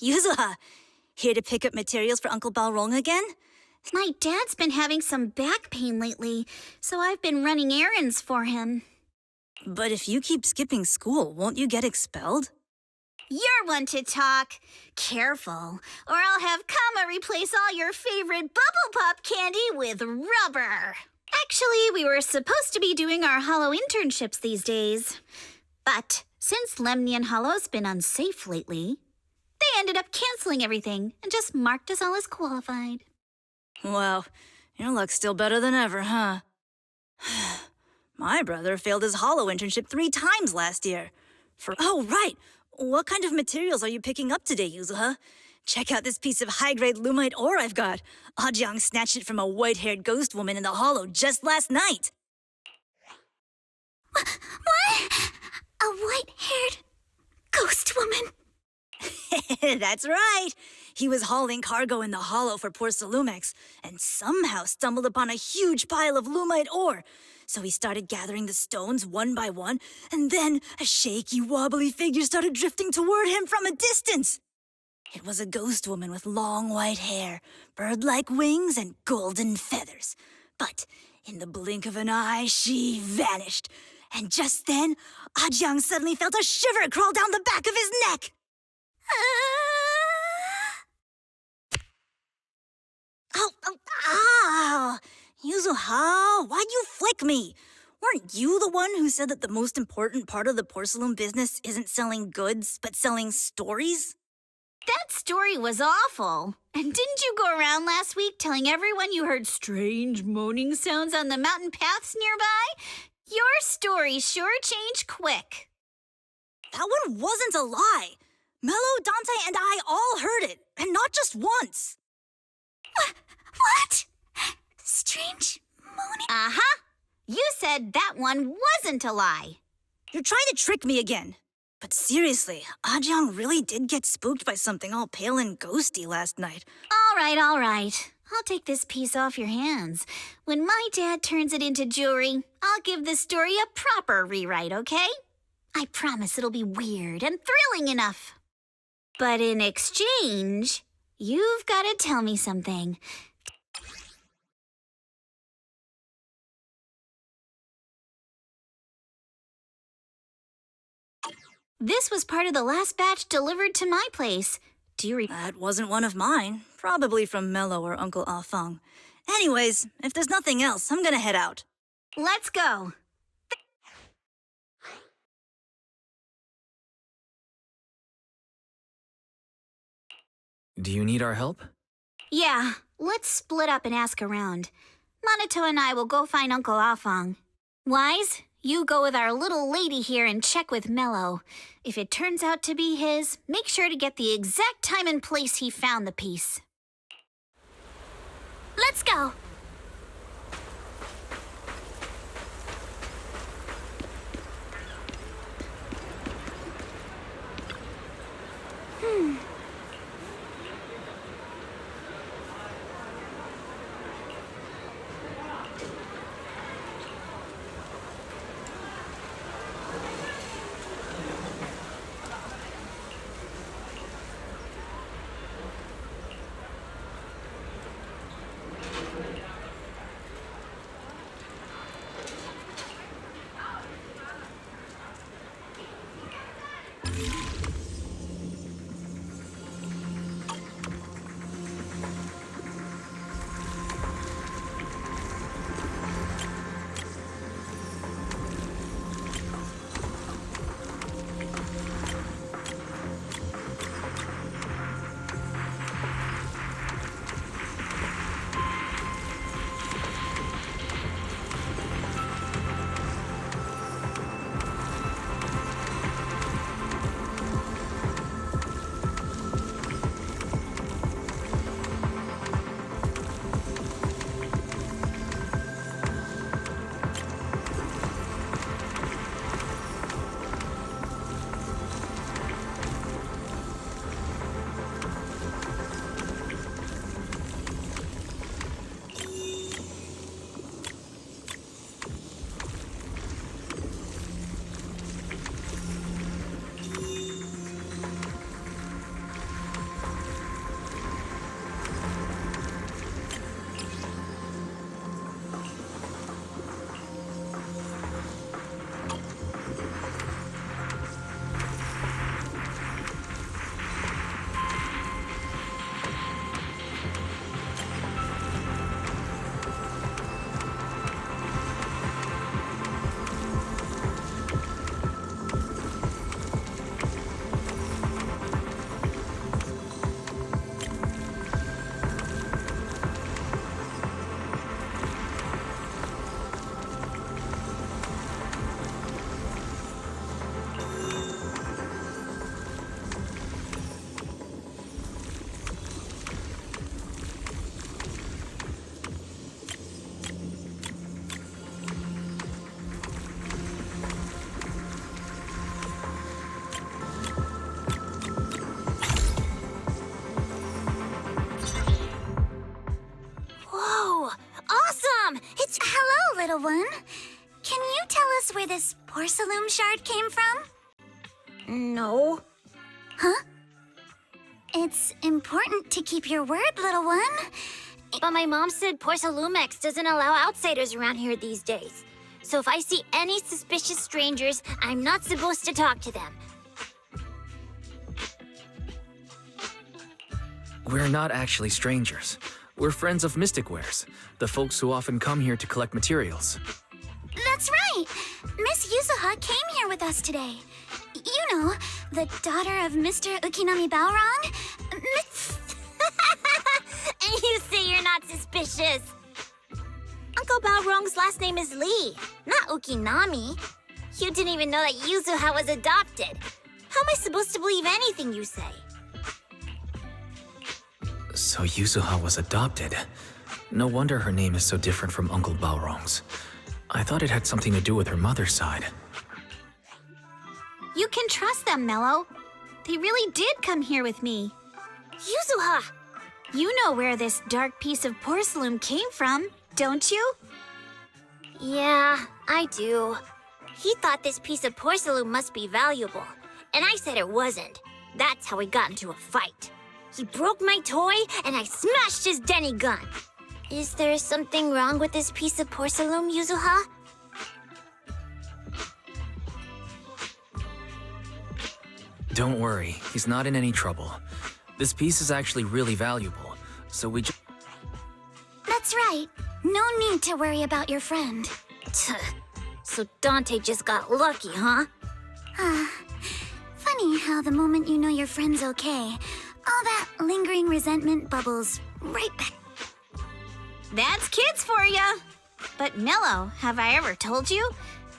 Yuzuha, here to pick up materials for Uncle Balrong again? My dad's been having some back pain lately, so I've been running errands for him. But if you keep skipping school, won't you get expelled? You're one to talk. Careful, or I'll have Kama replace all your favorite Bubble Pop candy with rubber. Actually, we were supposed to be doing our Hollow internships these days. But since Lemnian Hollow's been unsafe lately, they ended up canceling everything and just marked us all as qualified. Wow, your luck's still better than ever, huh? My brother failed his Hollow internship 3 times last year. Oh, right! What kind of materials are you picking up today, Yuzuha? Check out this piece of high-grade lumite ore I've got. Ajang snatched it from a white-haired ghost woman in the Hollow just last night. What? A white-haired ghost woman? That's right. He was hauling cargo in the Hollow for poor Salumex, and somehow stumbled upon a huge pile of lumite ore. So he started gathering the stones one by one, and then a shaky, wobbly figure started drifting toward him from a distance. It was a ghost woman with long white hair, bird-like wings, and golden feathers. But in the blink of an eye, she vanished. And just then, Ajang suddenly felt a shiver crawl down the back of his neck. Ow! Yuzuha, why'd you flick me? Weren't you the one who said that the most important part of the porcelain business isn't selling goods, but selling stories? That story was awful. And didn't you go around last week telling everyone you heard strange moaning sounds on the mountain paths nearby? Your story sure changed quick. That one wasn't a lie. Mello, Dante, and I all heard it, and not just once. What? Strange moaning? Uh-huh. You said that one wasn't a lie. You're trying to trick me again. But seriously, Ajang really did get spooked by something all pale and ghosty last night. All right. I'll take this piece off your hands. When my dad turns it into jewelry, I'll give this story a proper rewrite, okay? I promise it'll be weird and thrilling enough. But in exchange, you've got to tell me something. This was part of the last batch delivered to my place. Do you That wasn't one of mine. Probably from Mello or Uncle Afang. Anyways, if there's nothing else, I'm gonna head out. Let's go. Do you need our help? Yeah, let's split up and ask around. Minato and I will go find Uncle Afang. Wise, you go with our little lady here and check with Mello. If it turns out to be his, make sure to get the exact time and place he found the piece. Let's go! little one. Can you tell us where this porcelain shard came from? No. Huh? It's important to keep your word, little one. But my mom said Porcelumex doesn't allow outsiders around here these days. So if I see any suspicious strangers, I'm not supposed to talk to them. We're not actually strangers. We're friends of Mystic Wares, the folks who often come here to collect materials. That's right! Miss Yuzuha came here with us today. You know, the daughter of Mr. Ukinami Balrong. And you say you're not suspicious. Uncle Balrong's last name is Lee, not Ukinami. You didn't even know that Yuzuha was adopted. How am I supposed to believe anything you say? So Yuzuha was adopted. No wonder her name is so different from Uncle Balrong's. I thought it had something to do with her mother's side. You can trust them, Mello. They really did come here with me. Yuzuha! You know where this dark piece of porcelain came from, don't you? Yeah, I do. He thought this piece of porcelain must be valuable, and I said it wasn't. That's how we got into a fight. He broke my toy, and I smashed his Denny gun. Is there something wrong with this piece of porcelain, Yuzuha? Don't worry, he's not in any trouble. This piece is actually really valuable, so we just... That's right. No need to worry about your friend. So Dante just got lucky, huh? Funny how the moment you know your friend's okay, all that lingering resentment bubbles right back. That's kids for ya! But Mello, have I ever told you?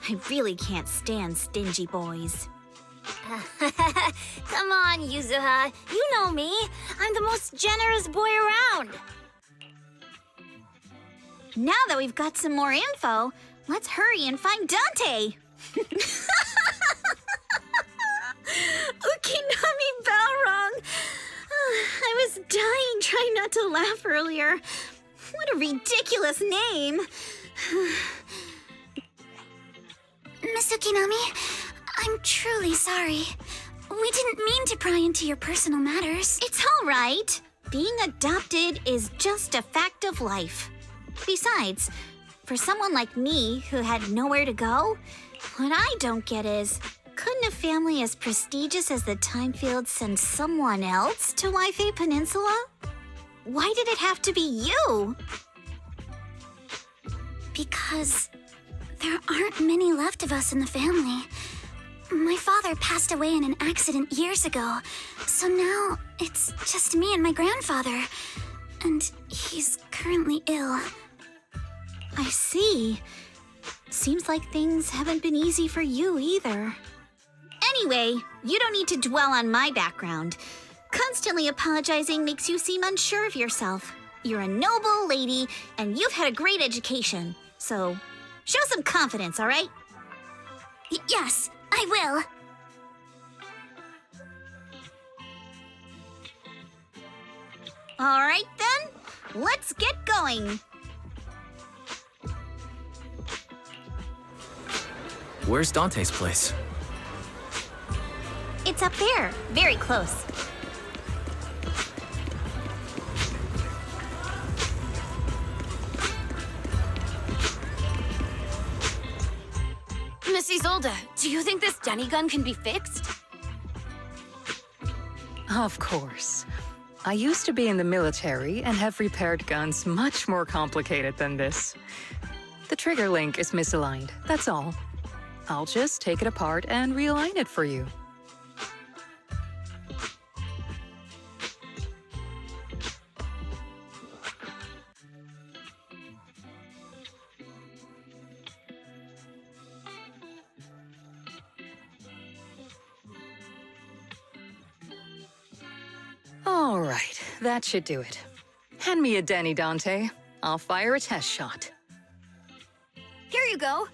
I really can't stand stingy boys. Come on, Yuzuha. You know me. I'm the most generous boy around. Now that we've got some more info, let's hurry and find Dante! Ukinami Balrong! I was dying trying not to laugh earlier. What a ridiculous name! Miss Ukinami, I'm truly sorry. We didn't mean to pry into your personal matters. It's all right. Being adopted is just a fact of life. Besides, for someone like me who had nowhere to go, what I don't get is, couldn't a family as prestigious as the Timefields send someone else to Waifei Peninsula? Why did it have to be you? Because there aren't many left of us in the family. My father passed away in an accident years ago, so now it's just me and my grandfather. And he's currently ill. I see. Seems like things haven't been easy for you either. Anyway, you don't need to dwell on my background. Constantly apologizing makes you seem unsure of yourself. You're a noble lady, and you've had a great education. So, show some confidence, all right? Yes, I will. All right, then. Let's get going. Where's Dante's place? It's up there, very close. Miss Isolde, do you think this Denny gun can be fixed? Of course. I used to be in the military and have repaired guns much more complicated than this. The trigger link is misaligned, that's all. I'll just take it apart and realign it for you. All right, that should do it. Hand me a Denny, Dante. I'll fire a test shot. Here you go.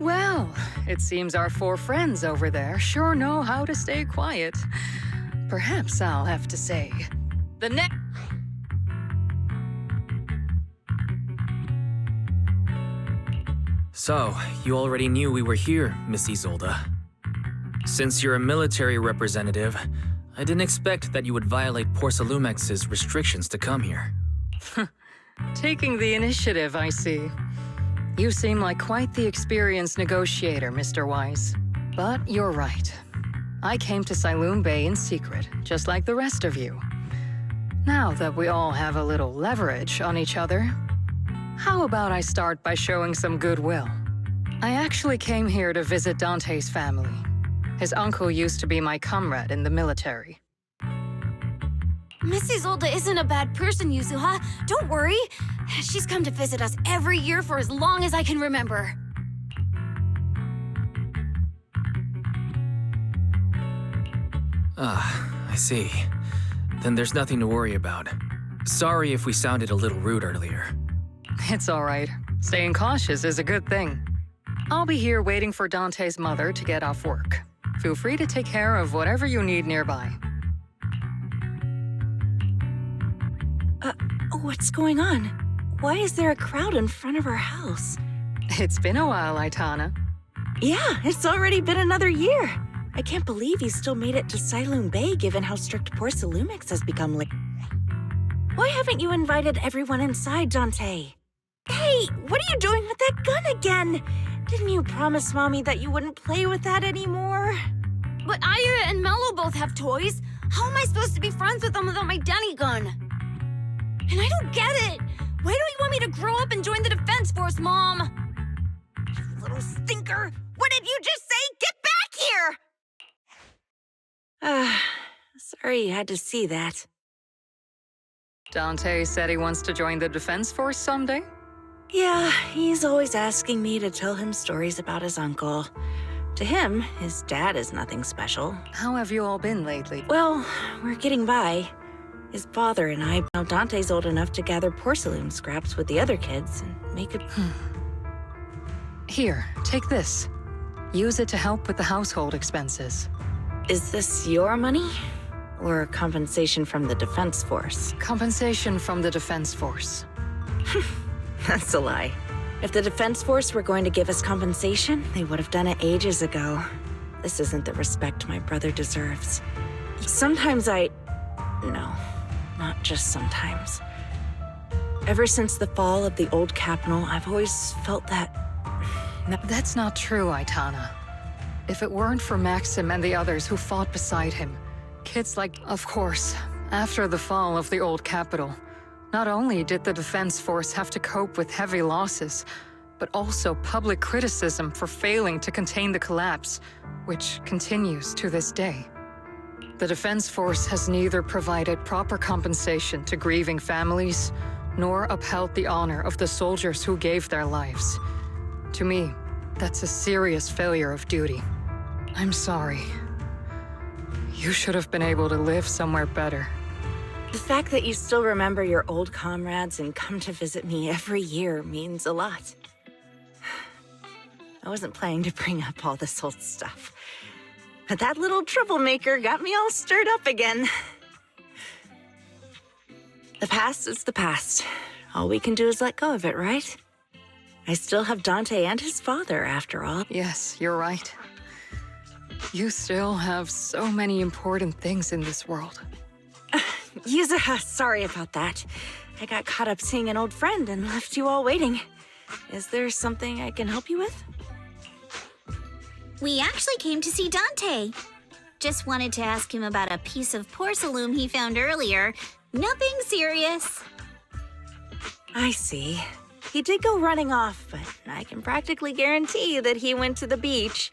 Well, it seems our four friends over there sure know how to stay quiet. Perhaps I'll have to say, the next... So, you already knew we were here, Miss Isolde. Since you're a military representative, I didn't expect that you would violate Porcelumex's restrictions to come here. Taking the initiative, I see. You seem like quite the experienced negotiator, Mr. Wise. But you're right. I came to Siloon Bay in secret, just like the rest of you. Now that we all have a little leverage on each other, how about I start by showing some goodwill? I actually came here to visit Dante's family. His uncle used to be my comrade in the military. Miss Isolde isn't a bad person, Yuzuha. Don't worry. She's come to visit us every year for as long as I can remember. I see. Then there's nothing to worry about. Sorry if we sounded a little rude earlier. It's all right. Staying cautious is a good thing. I'll be here waiting for Dante's mother to get off work. Feel free to take care of whatever you need nearby. What's going on? Why is there a crowd in front of our house? It's been a while, Aitana. Yeah, it's already been another year. I can't believe you still made it to Siloon Bay given how strict Porcelumix has become lately. Why haven't you invited everyone inside, Dante? Hey, what are you doing with that gun again? Didn't you promise Mommy that you wouldn't play with that anymore? But Aya and Mello both have toys. How am I supposed to be friends with them without my Denny gun? And I don't get it. Why do you want me to grow up and join the Defense Force, Mom? You little stinker! What did you just say? Get back here! Sorry you had to see that. Dante said he wants to join the Defense Force someday? Yeah, he's always asking me to tell him stories about his uncle. To him, his dad is nothing special. How have you all been lately? Well, we're getting by. His father and I, now Dante's old enough to gather porcelain scraps with the other kids and make it... Here, take this. Use it to help with the household expenses. Is this your money? Or compensation from the Defense Force? Compensation from the Defense Force. That's a lie. If the Defense Force were going to give us compensation, they would have done it ages ago. This isn't the respect my brother deserves. Sometimes No, not just sometimes. Ever since the fall of the old capital, I've always felt that... That's not true, Aitana. If it weren't for Maxim and the others who fought beside him, kids like... Of course, after the fall of the old capital, not only did the Defense Force have to cope with heavy losses, but also public criticism for failing to contain the collapse, which continues to this day. The Defense Force has neither provided proper compensation to grieving families, nor upheld the honor of the soldiers who gave their lives. To me, that's a serious failure of duty. I'm sorry. You should have been able to live somewhere better. The fact that you still remember your old comrades and come to visit me every year means a lot. I wasn't planning to bring up all this old stuff, but that little troublemaker got me all stirred up again. The past is the past. All we can do is let go of it, right? I still have Dante and his father, after all. Yes, you're right. You still have so many important things in this world. Yuzuha, sorry about that. I got caught up seeing an old friend and left you all waiting. Is there something I can help you with? We actually came to see Dante. Just wanted to ask him about a piece of porcelain he found earlier. Nothing serious. I see. He did go running off, but I can practically guarantee that he went to the beach.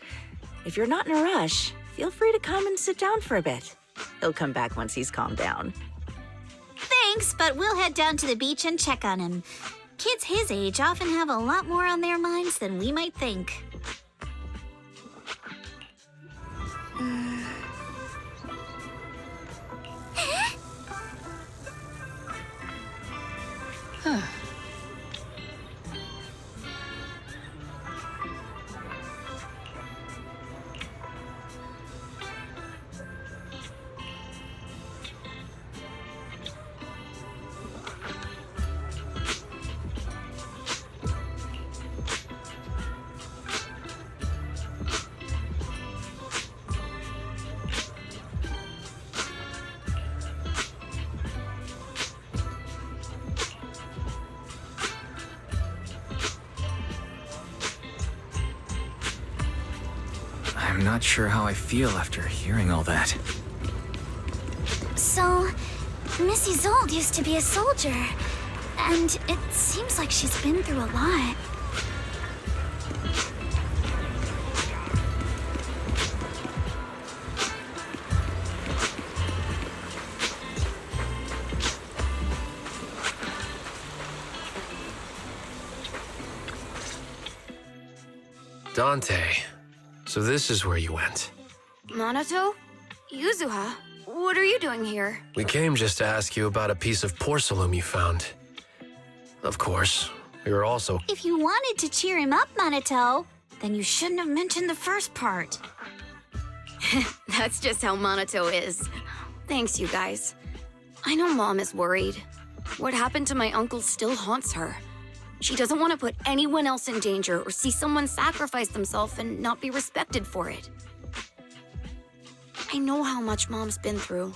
If you're not in a rush, feel free to come and sit down for a bit. He'll come back once he's calmed down. Thanks, but we'll head down to the beach and check on him. Kids his age often have a lot more on their minds than we might think. I'm not sure how I feel after hearing all that. So, Miss Isolde used to be a soldier, and it seems like she's been through a lot. Dante, so this is where you went. Minato? Yuzuha? What are you doing here? We came just to ask you about a piece of porcelain you found. Of course, we were also... If you wanted to cheer him up, Minato, then you shouldn't have mentioned the first part. That's just how Minato is. Thanks, you guys. I know Mom is worried. What happened to my uncle still haunts her. She doesn't want to put anyone else in danger or see someone sacrifice themselves and not be respected for it. I know how much Mom's been through.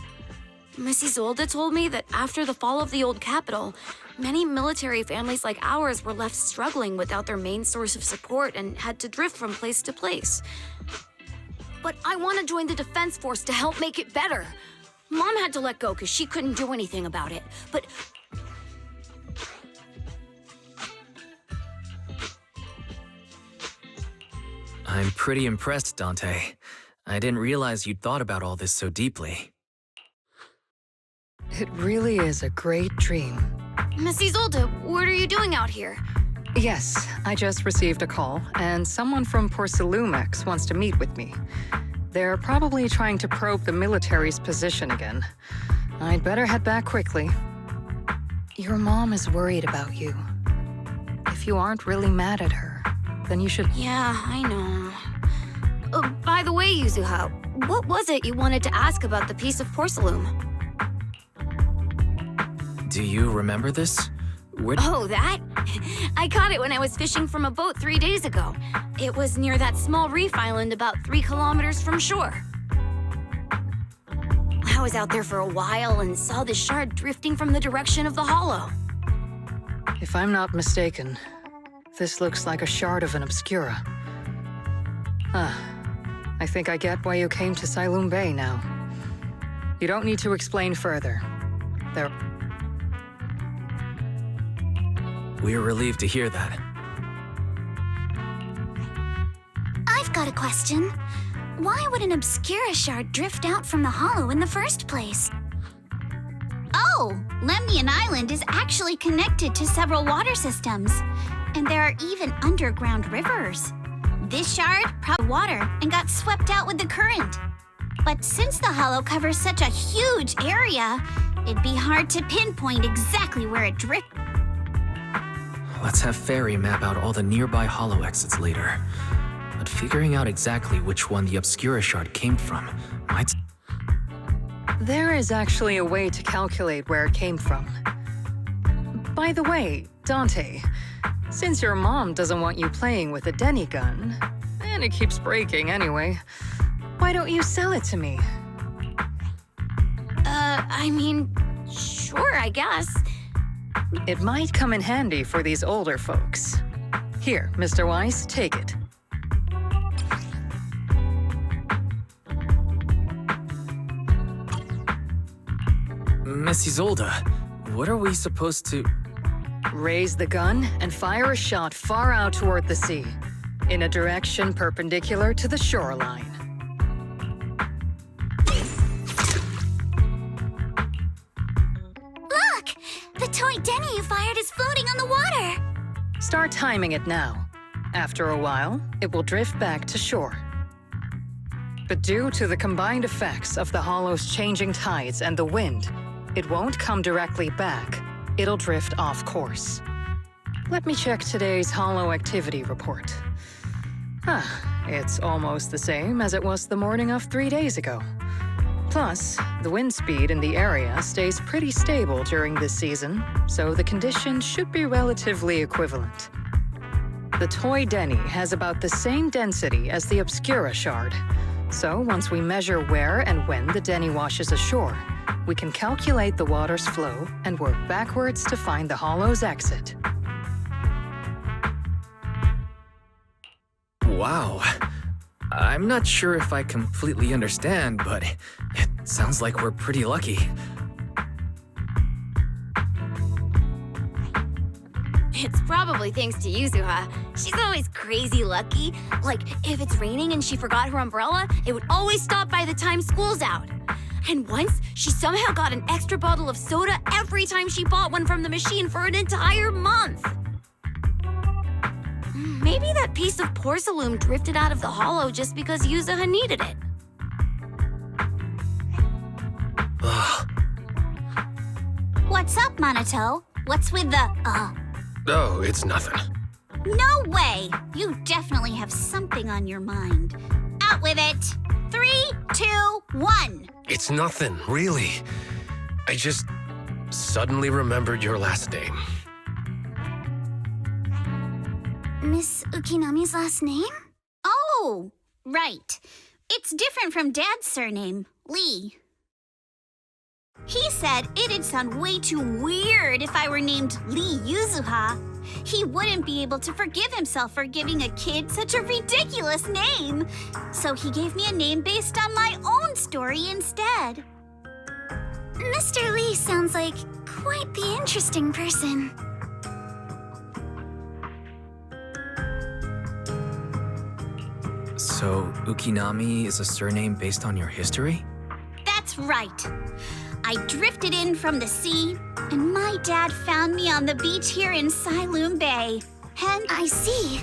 Miss Isolde told me that after the fall of the old capital, many military families like ours were left struggling without their main source of support and had to drift from place to place. But I want to join the defense force to help make it better. Mom had to let go because she couldn't do anything about it, but... I'm pretty impressed, Dante. I didn't realize you'd thought about all this so deeply. It really is a great dream. Miss Isolde, what are you doing out here? Yes, I just received a call, and someone from Porcelumex wants to meet with me. They're probably trying to probe the military's position again. I'd better head back quickly. Your mom is worried about you. If you aren't really mad at her, then you should... Yeah, I know. By the way, Yuzuha, what was it you wanted to ask about the piece of porcelain? Do you remember this? Where... Oh, that? I caught it when I was fishing from a boat 3 days ago. It was near that small reef island about 3 kilometers from shore. I was out there for a while and saw the shard drifting from the direction of the hollow. If I'm not mistaken, this looks like a shard of an Obscura. I think I get why you came to Silum Bay now. You don't need to explain further. We're relieved to hear that. I've got a question. Why would an Obscura shard drift out from the hollow in the first place? Oh, Lemnian Island is actually connected to several water systems, and there are even underground rivers. This shard probably water and got swept out with the current. But since the hollow covers such a huge area, it'd be hard to pinpoint exactly where it drifted. Let's have Fairy map out all the nearby hollow exits later. But figuring out exactly which one the Obscura shard came from might... There is actually a way to calculate where it came from. By the way, Dante, since your mom doesn't want you playing with a Denny gun, and it keeps breaking anyway, why don't you sell it to me? I mean, sure, I guess. It might come in handy for these older folks. Here, Mr. Weiss, take it. Miss Isolde, what are we supposed to... Raise the gun and fire a shot far out toward the sea, in a direction perpendicular to the shoreline. Look! The toy Denny you fired is floating on the water! Start timing it now. After a while, it will drift back to shore. But due to the combined effects of the hollow's changing tides and the wind, it won't come directly back. It'll drift off course. Let me check today's hollow activity report. It's almost the same as it was the morning of 3 days ago. Plus, the wind speed in the area stays pretty stable during this season, so the conditions should be relatively equivalent. The toy Denny has about the same density as the Obscura shard, so once we measure where and when the Denny washes ashore, we can calculate the water's flow and work backwards to find the hollow's exit. Wow. I'm not sure if I completely understand, but it sounds like we're pretty lucky. It's probably thanks to Yuzuha. She's always crazy lucky. Like, if it's raining and she forgot her umbrella, it would always stop by the time school's out. And once, she somehow got an extra bottle of soda every time she bought one from the machine for an entire month. Maybe that piece of porcelain drifted out of the hollow just because Yuzuha needed it. What's up, Monato? What's with the, Oh, it's nothing. No way! You definitely have something on your mind. Out with it! 3, 2, 1. It's nothing, really. I just suddenly remembered your last name. Miss Ukinami's last name? Oh, right. It's different from Dad's surname, Lee. He said it'd sound way too weird if I were named Lee Yuzuha. He wouldn't be able to forgive himself for giving a kid such a ridiculous name. So he gave me a name based on my own story instead. Mr. Lee sounds like quite the interesting person. So, Ukinami is a surname based on your history? That's right. I drifted in from the sea, and my dad found me on the beach here in Siloam Bay. And I see.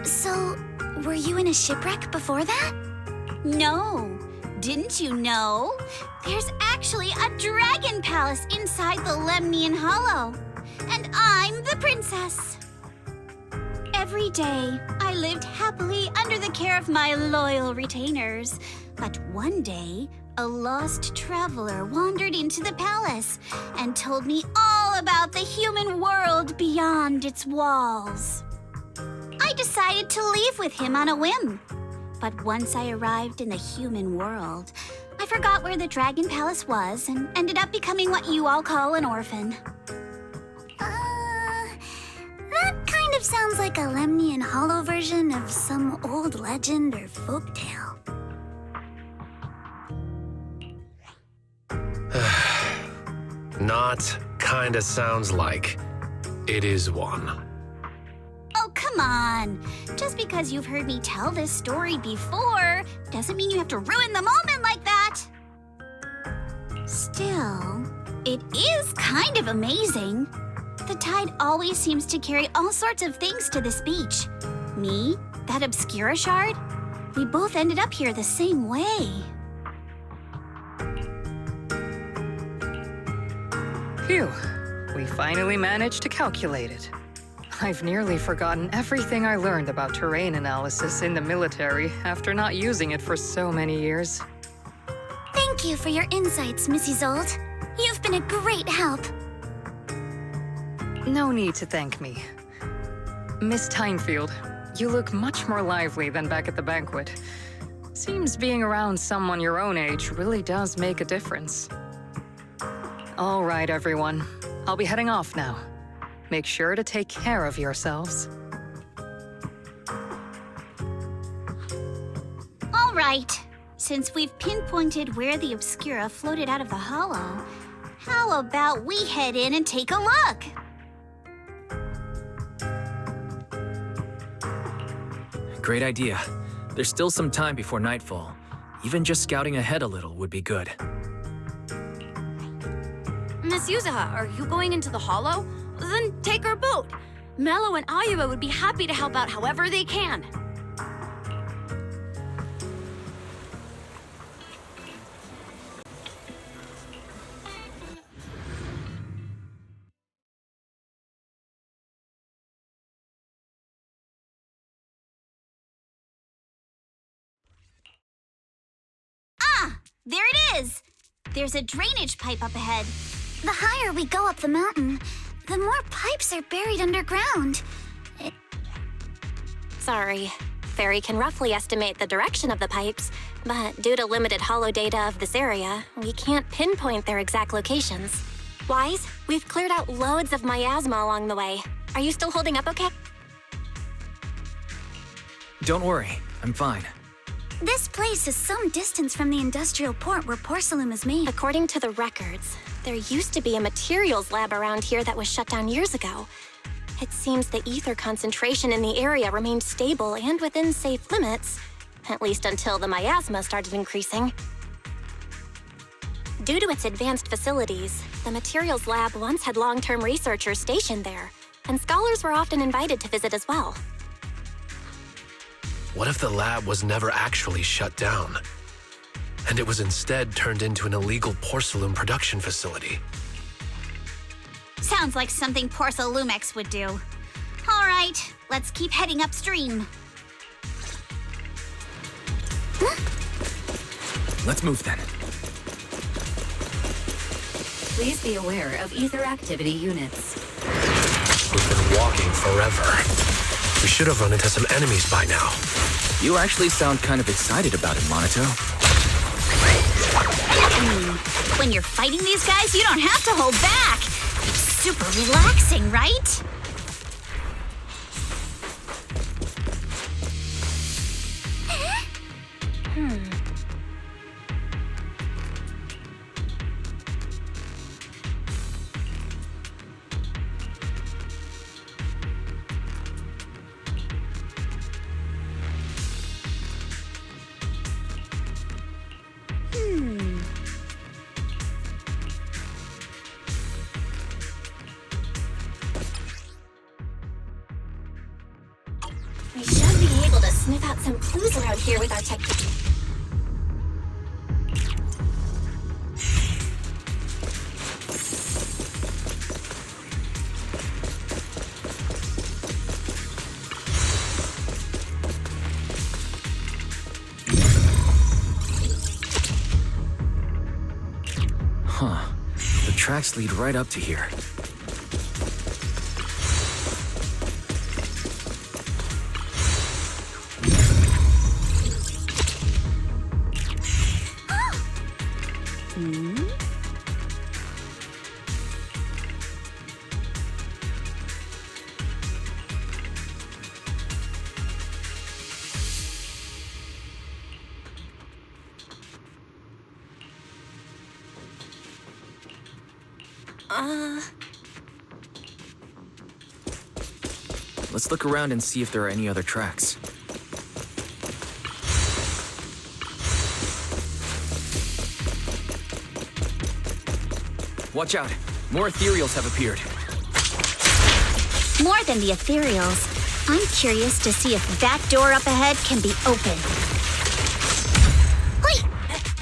So, were you in a shipwreck before that? No. Didn't you know? There's actually a dragon palace inside the Lemnian Hollow. And I'm the princess. Every day, I lived happily under the care of my loyal retainers. But one day, a lost traveler wandered into the palace and told me all about the human world beyond its walls. I decided to leave with him on a whim. But once I arrived in the human world, I forgot where the Dragon Palace was and ended up becoming what you all call an orphan. That kind of sounds like a Lemnian Hollow version of some old legend or folktale. Not kinda sounds like. It is one. Oh, come on. Just because you've heard me tell this story before doesn't mean you have to ruin the moment like that. Still, it is kind of amazing. The tide always seems to carry all sorts of things to this beach. Me, that Obscura shard, we both ended up here the same way. Phew, we finally managed to calculate it. I've nearly forgotten everything I learned about terrain analysis in the military after not using it for so many years. Thank you for your insights, Miss Isolde. You've been a great help. No need to thank me. Miss Tynefield, you look much more lively than back at the banquet. Seems being around someone your own age really does make a difference. All right, everyone. I'll be heading off now. Make sure to take care of yourselves. All right. Since we've pinpointed where the Obscura floated out of the hollow, how about we head in and take a look? Great idea. There's still some time before nightfall. Even just scouting ahead a little would be good. Miss Yuzuha, are you going into the hollow? Then take our boat. Mello and Ayuba would be happy to help out however they can. There it is! There's a drainage pipe up ahead. The higher we go up the mountain, the more pipes are buried underground. Sorry. Fairy can roughly estimate the direction of the pipes, but due to limited hollow data of this area, we can't pinpoint their exact locations. Wise, we've cleared out loads of miasma along the way. Are you still holding up okay? Don't worry, I'm fine. This place is some distance from the industrial port where porcelain is made. According to the records, there used to be a materials lab around here that was shut down years ago. It seems the ether concentration in the area remained stable and within safe limits, at least until the miasma started increasing. Due to its advanced facilities, the materials lab once had long-term researchers stationed there, and scholars were often invited to visit as well. What if the lab was never actually shut down, and it was instead turned into an illegal porcelain production facility? Sounds like something Porcelumex would do. All right, let's keep heading upstream. Let's move then. Please be aware of ether activity units. We've been walking forever. We should have run into some enemies by now. You actually sound kind of excited about it, Monato. When you're fighting these guys, you don't have to hold back. It's super relaxing, right? We should be able to sniff out some clues around here with our tech. Huh. The tracks lead right up to here. Let's look around and see if there are any other tracks. Watch out! More ethereals have appeared. More than the ethereals, I'm curious to see if that door up ahead can be opened. Wait!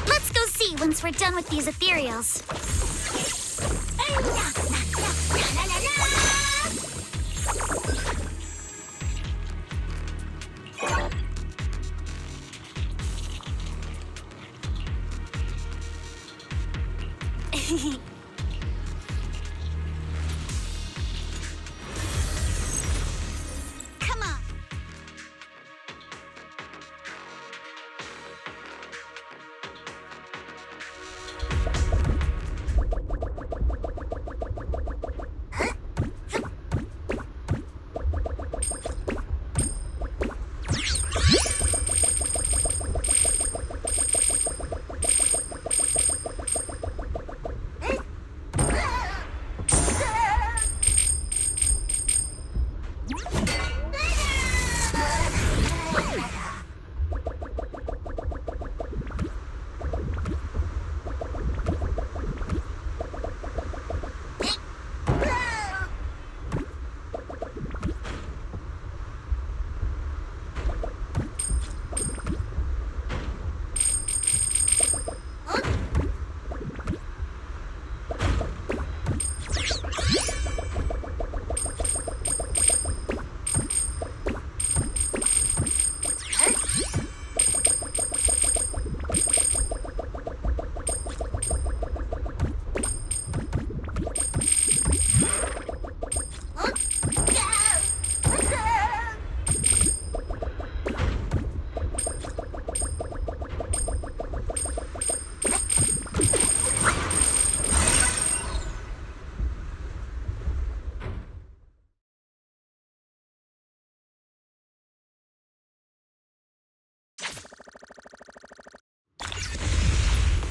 Let's go see once we're done with these ethereals. Come on.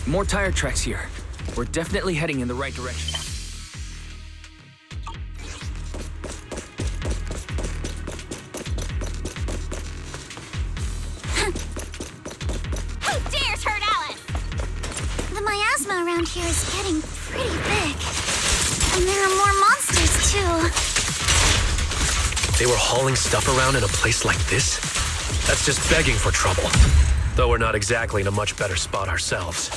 More tire tracks here. We're definitely heading in the right direction. Who dares hurt Alice? The miasma around here is getting pretty big. And there are more monsters, too. They were hauling stuff around in a place like this? That's just begging for trouble. Though we're not exactly in a much better spot ourselves.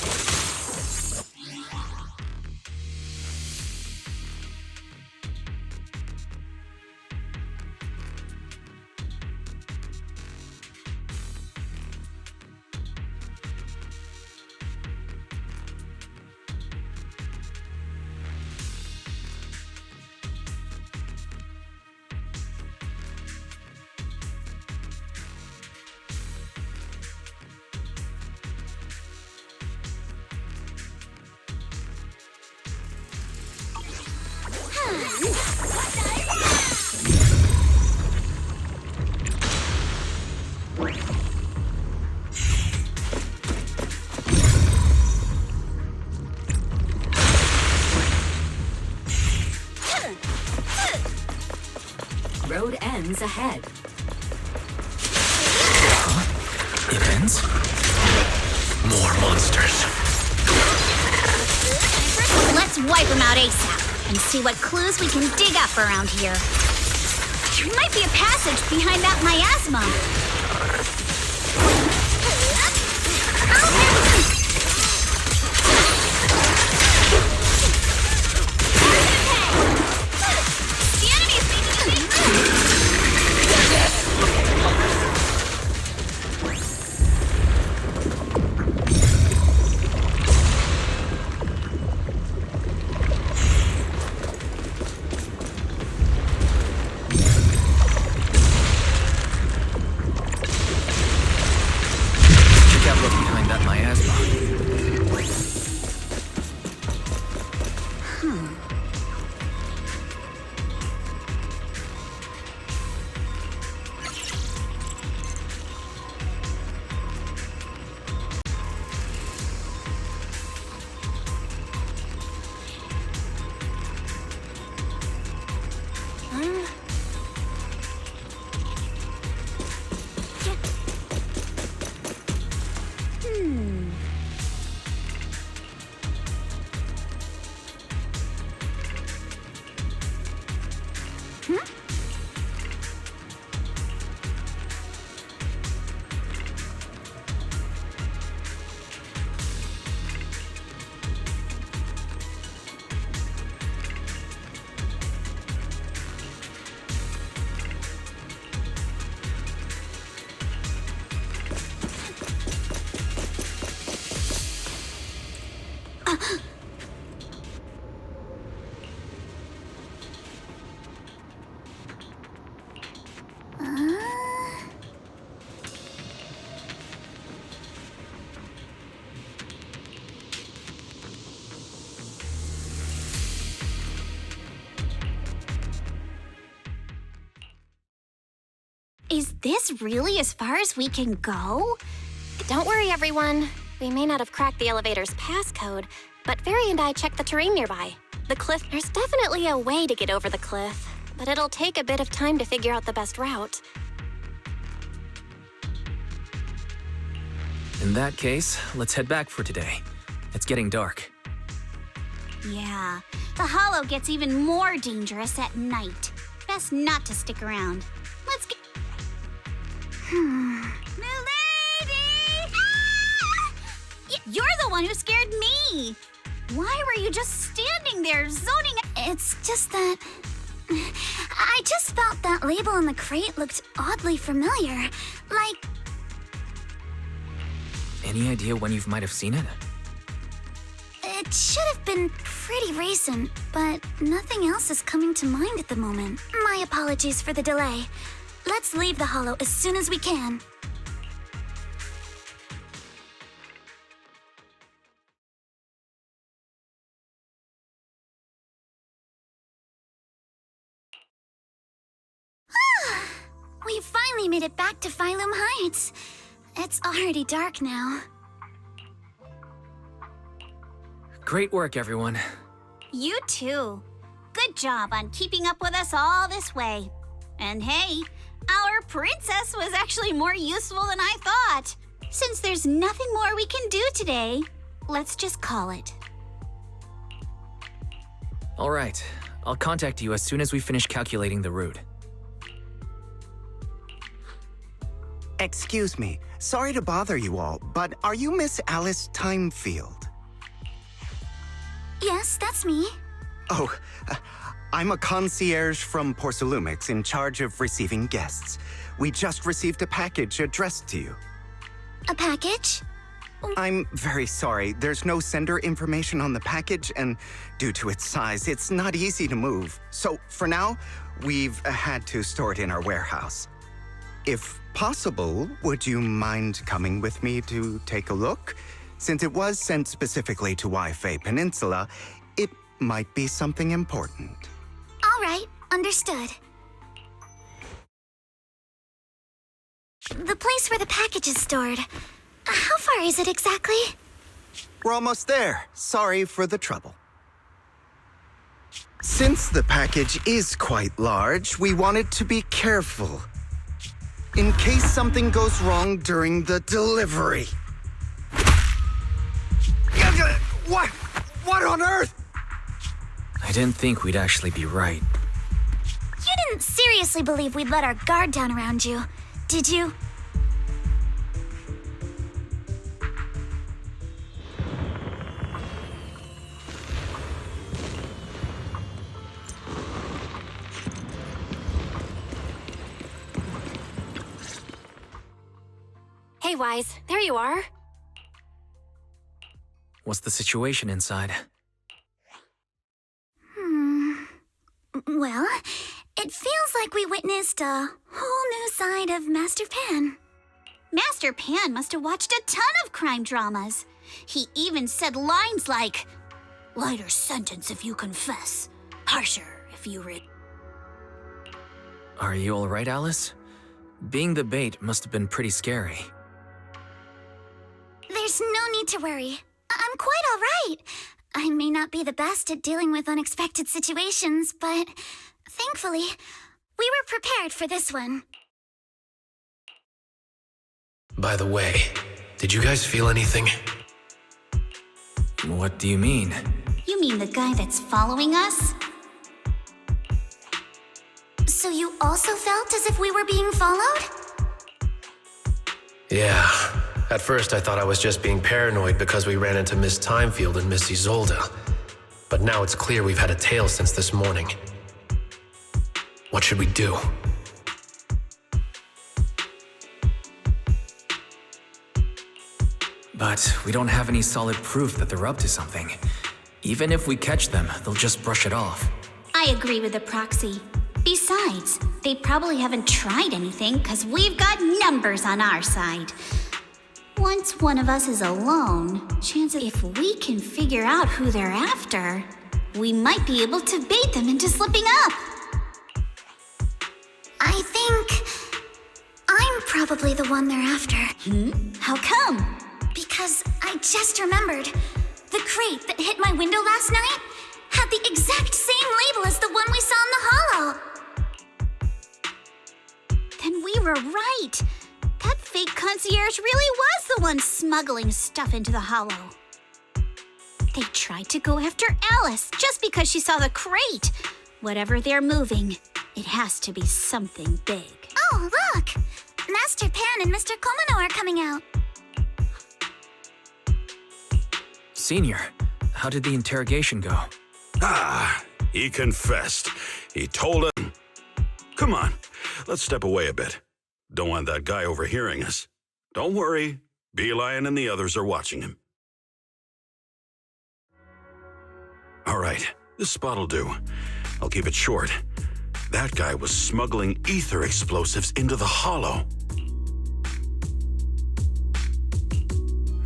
Road ends ahead. It ends? More monsters. Let's wipe them out ASAP and see what clues we can dig up around here. There might be a passage behind that miasma. The enemy's making a big move. Check out what's behind that miasma. Is this really as far as we can go? Don't worry, everyone. We may not have cracked the elevator's passcode, but Fairy and I checked the terrain nearby. The cliff, there's definitely a way to get over the cliff, but it'll take a bit of time to figure out the best route. In that case, let's head back for today. It's getting dark. Yeah, the hollow gets even more dangerous at night. Best not to stick around. Let's get... Milady! Ah! You're the one who scared me! Why were you just standing there, zoning? It's just that... I just felt that label on the crate looked oddly familiar. Like... Any idea when you might have seen it? It should have been pretty recent, but nothing else is coming to mind at the moment. My apologies for the delay. Let's leave the hollow as soon as we can. We finally made it back to Phylum Heights. It's already dark now. Great work, everyone. You too. Good job on keeping up with us all this way. And hey, our princess was actually more useful than I thought. Since there's nothing more we can do today, let's just call it. All right. I'll contact you as soon as we finish calculating the route. Excuse me. Sorry to bother you all, but are you Miss Alice Timefield? Yes, that's me. Oh, I'm a concierge from Porcelumix in charge of receiving guests. We just received a package addressed to you. A package? I'm very sorry. There's no sender information on the package, and due to its size, it's not easy to move. So, for now, we've had to store it in our warehouse. If possible, would you mind coming with me to take a look? Since it was sent specifically to Wi-Fi Peninsula, it might be something important. All right, understood. The place where the package is stored. How far is it exactly? We're almost there. Sorry for the trouble. Since the package is quite large, we wanted to be careful. In case something goes wrong during the delivery. What on earth? I didn't think we'd actually be right. You didn't seriously believe we'd let our guard down around you, did you? Hey, Wise, there you are. What's the situation inside? Well, it feels like we witnessed a whole new side of Master Pan. Master Pan must have watched a ton of crime dramas. He even said lines like, "Lighter sentence if you confess, harsher if you Are you all right, Alice? Being the bait must have been pretty scary. There's no need to worry. I'm quite all right. I may not be the best at dealing with unexpected situations, but thankfully, we were prepared for this one. By the way, did you guys feel anything? What do you mean? You mean the guy that's following us? So you also felt as if we were being followed? Yeah. At first, I thought I was just being paranoid because we ran into Miss Timefield and Miss Isolde. But now it's clear we've had a tail since this morning. What should we do? But we don't have any solid proof that they're up to something. Even if we catch them, they'll just brush it off. I agree with the proxy. Besides, they probably haven't tried anything because we've got numbers on our side. Once one of us is alone, chances if we can figure out who they're after, we might be able to bait them into slipping up. I think I'm probably the one they're after. How come? Because I just remembered. The crate that hit my window last night had the exact same label as the one we saw in the hollow. Then we were right. That fake concierge really was the one smuggling stuff into the hollow. They tried to go after Alice just because she saw the crate. Whatever they're moving, it has to be something big. Oh, look! Master Pan and Mr. Komano are coming out. Senior, how did the interrogation go? He confessed. He told us. Come on, let's step away a bit. Don't want that guy overhearing us. Don't worry, Beelion and the others are watching him. All right, this spot'll do. I'll keep it short. That guy was smuggling ether explosives into the hollow.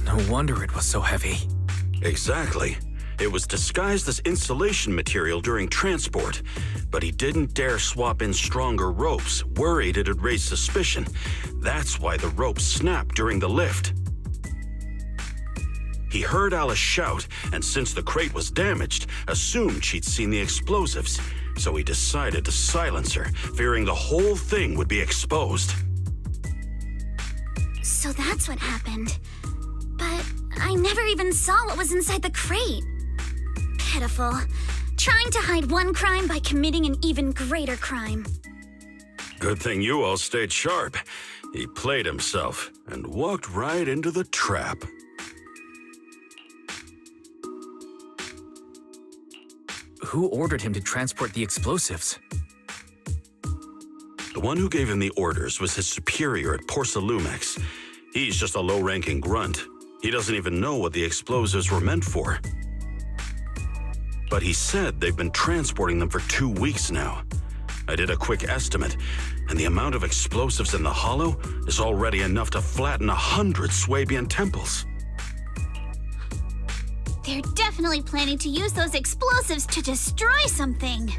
No wonder it was so heavy. Exactly. It was disguised as insulation material during transport, but he didn't dare swap in stronger ropes, worried it'd raise suspicion. That's why the ropes snapped during the lift. He heard Alice shout, and since the crate was damaged, assumed she'd seen the explosives. So he decided to silence her, fearing the whole thing would be exposed. So that's what happened. But I never even saw what was inside the crate. Pitiful. Trying to hide one crime by committing an even greater crime. Good thing you all stayed sharp. He played himself and walked right into the trap. Who ordered him to transport the explosives? The one who gave him the orders was his superior at Porsalumex. He's just a low-ranking grunt. He doesn't even know what the explosives were meant for. But he said they've been transporting them for 2 weeks now. I did a quick estimate, and the amount of explosives in the hollow is already enough to flatten 100 Swabian temples. They're definitely planning to use those explosives to destroy something.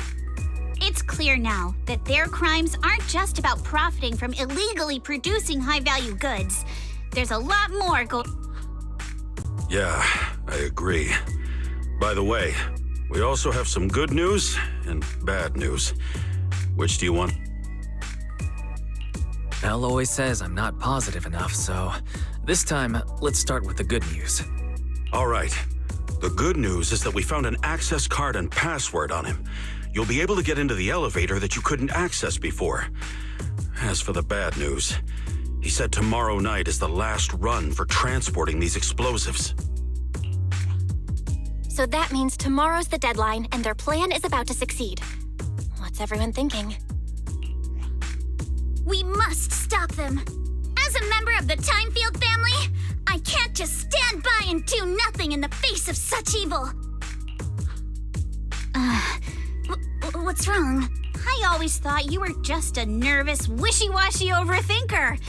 It's clear now that their crimes aren't just about profiting from illegally producing high-value goods. There's a lot more Yeah, I agree. By the way, we also have some good news and bad news. Which do you want? Al always says I'm not positive enough, so this time, let's start with the good news. All right. The good news is that we found an access card and password on him. You'll be able to get into the elevator that you couldn't access before. As for the bad news, he said tomorrow night is the last run for transporting these explosives. So that means tomorrow's the deadline and their plan is about to succeed. What's everyone thinking? We must stop them. As a member of the Timefield family, I can't just stand by and do nothing in the face of such evil. What's wrong? I always thought you were just a nervous, wishy-washy overthinker.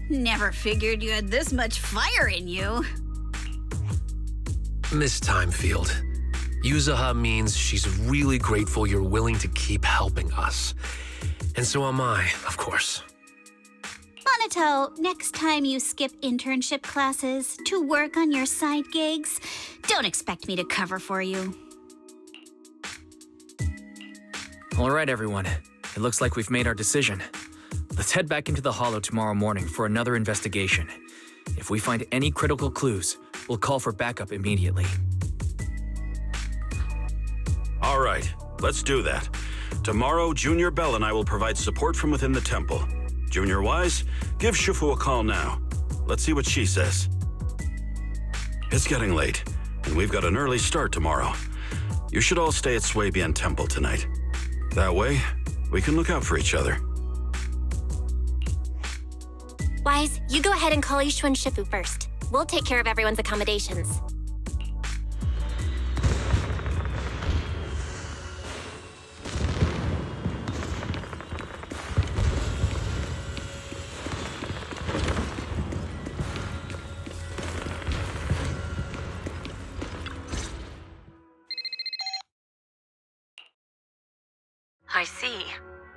Never figured you had this much fire in you. Miss Timefield, Yuzaha means she's really grateful you're willing to keep helping us. And so am I, of course. Monato, next time you skip internship classes to work on your side gigs, don't expect me to cover for you. All right, everyone. It looks like we've made our decision. Let's head back into the Hollow tomorrow morning for another investigation. If we find any critical clues, we'll call for backup immediately. All right, let's do that. Tomorrow, Junior Bell and I will provide support from within the temple. Junior Wise, give Shifu a call now. Let's see what she says. It's getting late, and we've got an early start tomorrow. You should all stay at Swabian Temple tonight. That way, we can look out for each other. Wise, you go ahead and call Yishu and Shifu first. We'll take care of everyone's accommodations. I see.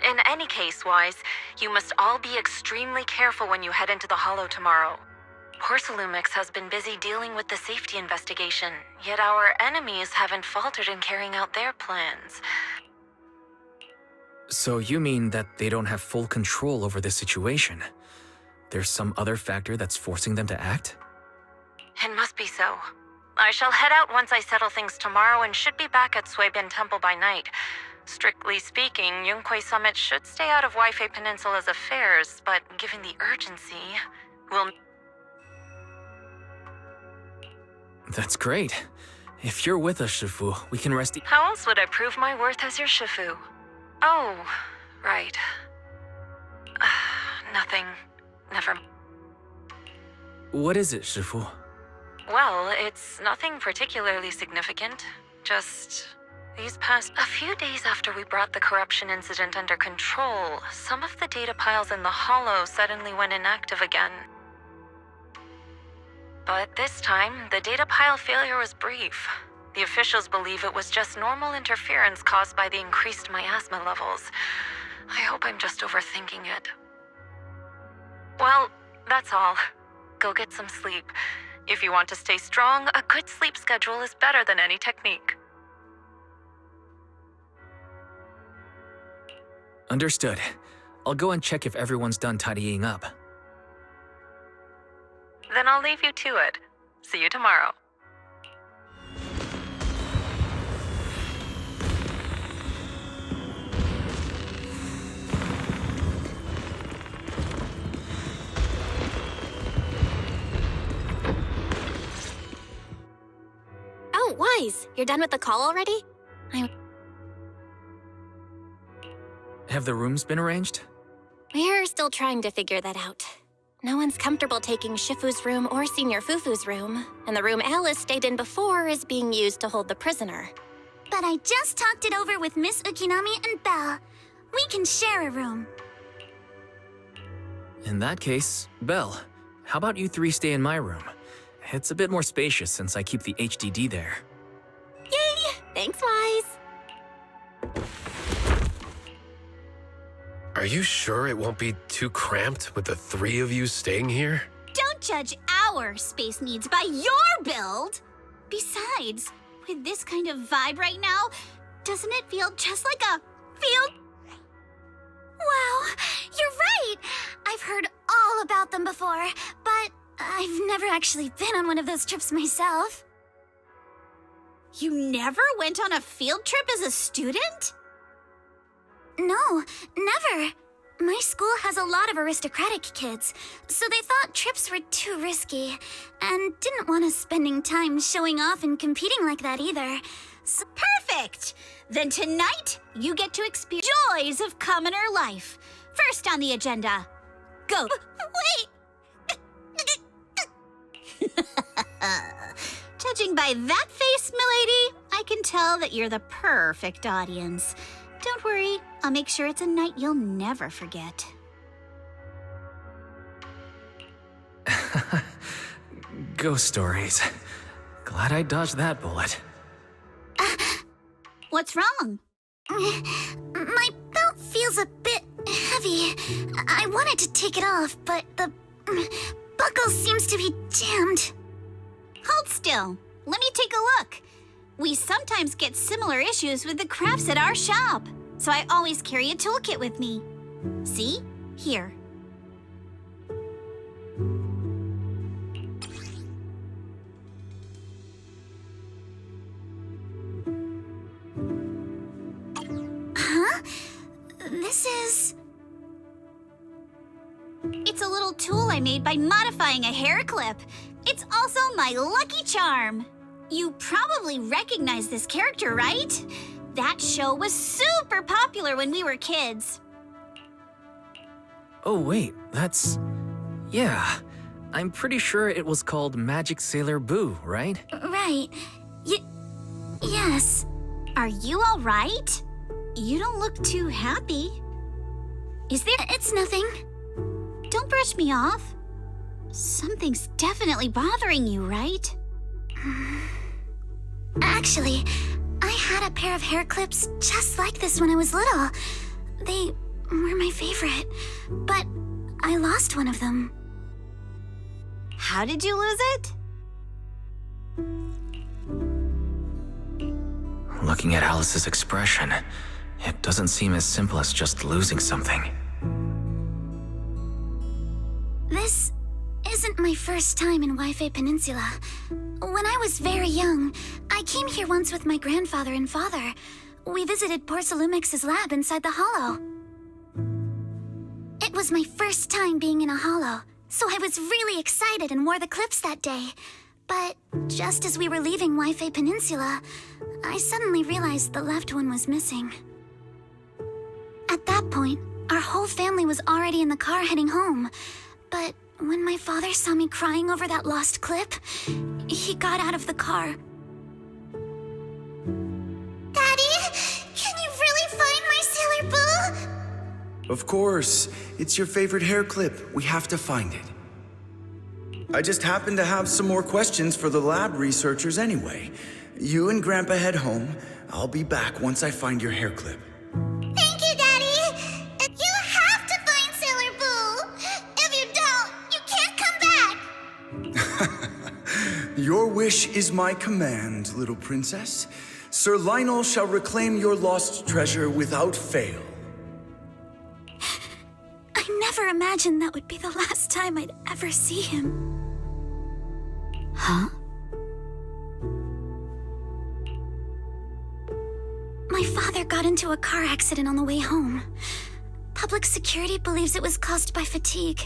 In any case, Wise, you must all be extremely careful when you head into the Hollow tomorrow. Porsalumix has been busy dealing with the safety investigation, yet our enemies haven't faltered in carrying out their plans. So you mean that they don't have full control over this situation? There's some other factor that's forcing them to act? It must be so. I shall head out once I settle things tomorrow and should be back at Swabian Temple by night. Strictly speaking, Yunquay Summit should stay out of Waifei Peninsula's affairs, but given the urgency, we'll... That's great. If you're with us, Shifu, we can rest How else would I prove my worth as your Shifu? Oh, right. Nothing. Never. What is it, Shifu? Well, it's nothing particularly significant. Just... these past... A few days after we brought the corruption incident under control, some of the data piles in the Hollow suddenly went inactive again. But this time, the data pile failure was brief. The officials believe it was just normal interference caused by the increased miasma levels. I hope I'm just overthinking it. Well, that's all. Go get some sleep. If you want to stay strong, a good sleep schedule is better than any technique. Understood. I'll go and check if everyone's done tidying up. Then I'll leave you to it. See you tomorrow. Oh, Wise, you're done with the call already? Have the rooms been arranged? We're still trying to figure that out. No one's comfortable taking Shifu's room or Senior Fufu's room, and the room Alice stayed in before is being used to hold the prisoner. But I just talked it over with Miss Ukinami and Belle. We can share a room. In that case, Belle, how about you three stay in my room? It's a bit more spacious since I keep the HDD there. Yay! Thanks, Wise. Are you sure it won't be too cramped with the three of you staying here? Don't judge our space needs by your build! Besides, with this kind of vibe right now, doesn't it feel just like a field? Wow, you're right! I've heard all about them before, but I've never actually been on one of those trips myself. You never went on a field trip as a student? No, never. My school has a lot of aristocratic kids, so they thought trips were too risky, and didn't want us spending time showing off and competing like that either. So perfect! Then tonight, you get to experience joys of commoner life. First on the agenda, go. Wait! Judging by that face, milady, I can tell that you're the perfect audience. Don't worry, I'll make sure it's a night you'll never forget. Ghost stories. Glad I dodged that bullet. What's wrong? My belt feels a bit heavy. I wanted to take it off, but the buckle seems to be jammed. Hold still. Let me take a look. We sometimes get similar issues with the crafts at our shop, so I always carry a toolkit with me. See? Here. Huh? This is... It's a little tool I made by modifying a hair clip. It's also my lucky charm. You probably recognize this character, right? That show was super popular when we were kids. Oh wait, that's... Yeah, I'm pretty sure it was called Magic Sailor Boo, right? Right. Yes. Are you all right? You don't look too happy. Is there... It's nothing. Don't brush me off. Something's definitely bothering you, right? Actually, I had a pair of hair clips just like this when I was little. They were my favorite, but I lost one of them. How did you lose it? Looking at Alice's expression, it doesn't seem as simple as just losing something. This isn't my first time in Waifei Peninsula. When I was very young, I came here once with my grandfather and father. We visited Porcelumix's lab inside the hollow. It was my first time being in a hollow, so I was really excited and wore the clips that day. But just as we were leaving Waifei Peninsula, I suddenly realized the left one was missing. At that point, our whole family was already in the car heading home. But when my father saw me crying over that lost clip, he got out of the car. Daddy, can you really find my Sailor Boo? Of course. It's your favorite hair clip. We have to find it. I just happen to have some more questions for the lab researchers anyway. You and Grandpa head home. I'll be back once I find your hair clip. Thank you, Daddy. You have to find Sailor Boo. If you don't, you can't come back. wish is my command, little princess. Sir Lionel shall reclaim your lost treasure without fail. I never imagined that would be the last time I'd ever see him. Huh? My father got into a car accident on the way home. Public security believes it was caused by fatigue.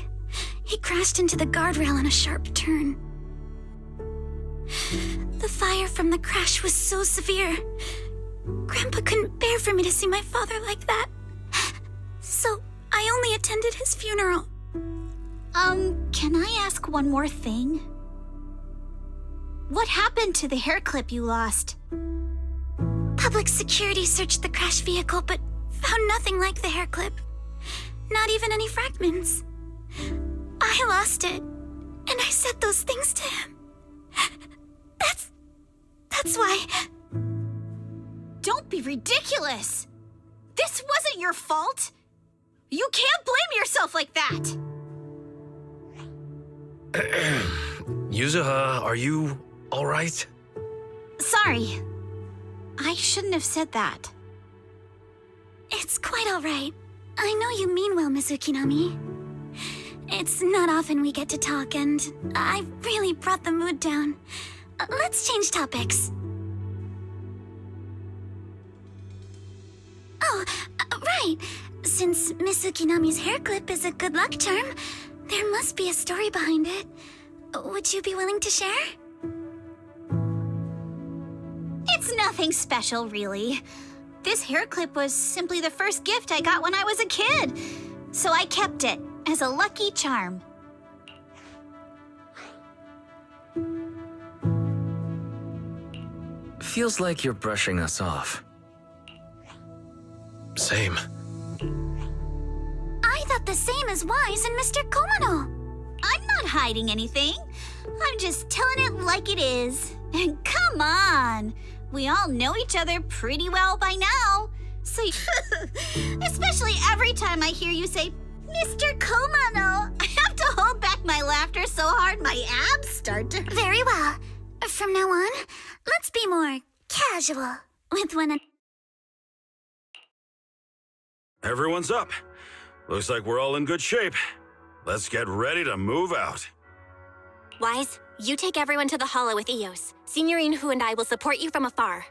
He crashed into the guardrail on a sharp turn. The fire from the crash was so severe. Grandpa couldn't bear for me to see my father like that. So I only attended his funeral. Can I ask one more thing? What happened to the hair clip you lost? Public security searched the crash vehicle, but found nothing like the hair clip. Not even any fragments. I lost it, and I said those things to him. That's why... Don't be ridiculous! This wasn't your fault! You can't blame yourself like that! Yuzuha, are you all right? Sorry. I shouldn't have said that. It's quite all right. I know you mean well, Miss Ukinami. It's not often we get to talk, and I really brought the mood down. Let's change topics. Oh, right. Since Miss Ukinami's hair clip is a good luck charm, there must be a story behind it. Would you be willing to share? It's nothing special, really. This hair clip was simply the first gift I got when I was a kid. So I kept it as a lucky charm. Feels like you're brushing us off. Same. I thought the same as Wise and Mr. Komano. I'm not hiding anything. I'm just telling it like it is. And come on. We all know each other pretty well by now. So, especially every time I hear you say, Mr. Komano, I have to hold back my laughter so hard my abs start to... Very well. From now on, let's be more casual with one another. Everyone's up. Looks like we're all in good shape. Let's get ready to move out. Wise, you take everyone to the hollow with Eos. Signorine Hu and I will support you from afar.